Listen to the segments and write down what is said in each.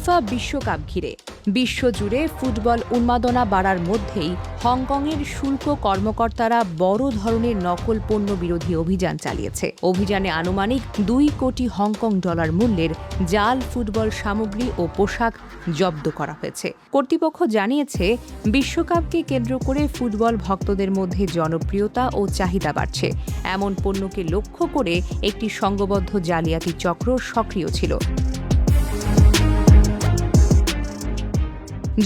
FIFA বিশ্বকাপ ঘিরে বিশ্বজুড়ে ফুটবল উন্মাদনা বাড়ার মধ্যেই হংকংয়ের শুল্ক কর্মকর্তারা বড় ধরনের নকল পণ্য বিরোধী অভিযান চালিয়েছে। অভিযানে আনুমানিক 2 কোটি হংকং ডলার মূল্যের জাল ফুটবল সামগ্রী ও পোশাক জব্দ করা হয়েছে। কর্তৃপক্ষ জানিয়েছে, বিশ্বকাপকে কেন্দ্র করে ফুটবল ভক্তদের মধ্যে জনপ্রিয়তা ও চাহিদা বাড়ছে। এমন পণ্যকে লক্ষ্য করে একটি সংঘবদ্ধ জালিয়াতি চক্র সক্রিয় ছিল।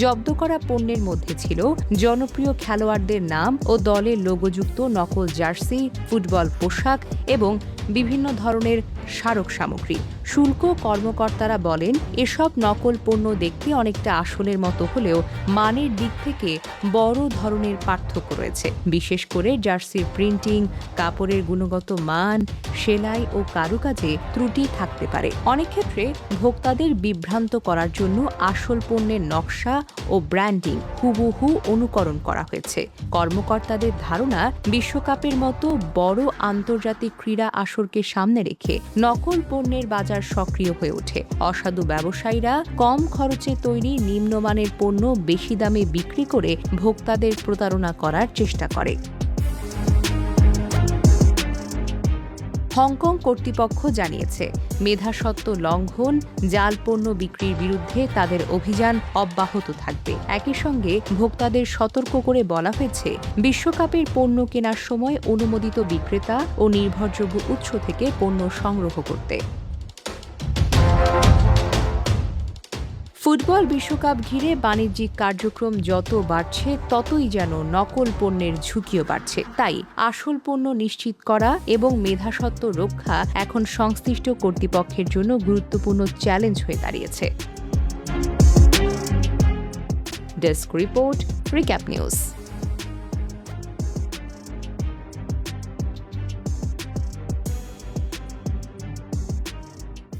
জব্দ করা পণ্যের মধ্যে ছিল জনপ্রিয় খেলোয়াড়দের নাম ও দলের লোগোযুক্ত নকল জার্সি, ফুটবল পোশাক এবং বিভিন্ন ধরনের স্মারক সামগ্রী। শুল্ক কর্মকর্তারা বলেন, এসব নকল পণ্য দেখতে অনেকটা আসলের মতো হলেও মানের দিক থেকে বড় ধরনের পার্থক্য রয়েছে। বিশেষ করে জার্সির প্রিন্টিং, কাপড়ের গুণগত মান, সেলাই ও কারুকাজে ত্রুটি থাকতে পারে। অনেক ক্ষেত্রে ভোক্তাদের বিভ্রান্ত করার জন্য আসল পণ্যের নকশা ও ব্র্যান্ডিং হুবহু অনুকরণ করা হয়েছে। কর্মকর্তাদের ধারণা, বিশ্বকাপের মতো বড় আন্তর্জাতিক ক্রীড়া আসরকে সামনে রেখে নকল পণ্যের বাজার সক্রিয় হয়ে ওঠে। অসাধু ব্যবসায়ীরা কম খরচে তৈরি নিম্নমানের পণ্য বেশি দামে বিক্রি করে ভোক্তাদের প্রতারণা করার চেষ্টা করে। হংকং কর্তৃপক্ষ জানিয়েছে, মেধাস্বত্ব লঙ্ঘন, জাল পণ্য বিক্রির বিরুদ্ধে তাদের অভিযান অব্যাহত থাকবে। একই সঙ্গে ভোক্তাদের সতর্ক করে বলা হয়েছে, বিশ্বকাপের পণ্য কেনার সময় অনুমোদিত বিক্রেতা ও নির্ভরযোগ্য উৎস থেকে পণ্য সংগ্রহ করতে। ফুটবল বিশ্বকাপ ঘিরে বাণিজ্যিক কার্যক্রম যত বাড়ছে, ততই যেন নকল পণ্যের ঝুঁকিও বাড়ছে। তাই আসল পণ্য নিশ্চিত করা এবং মেধাস্বত্ব রক্ষা এখন সংশ্লিষ্ট কর্তৃপক্ষের জন্য গুরুত্বপূর্ণ চ্যালেঞ্জ হয়ে দাঁড়িয়েছে। Desk report, recap news.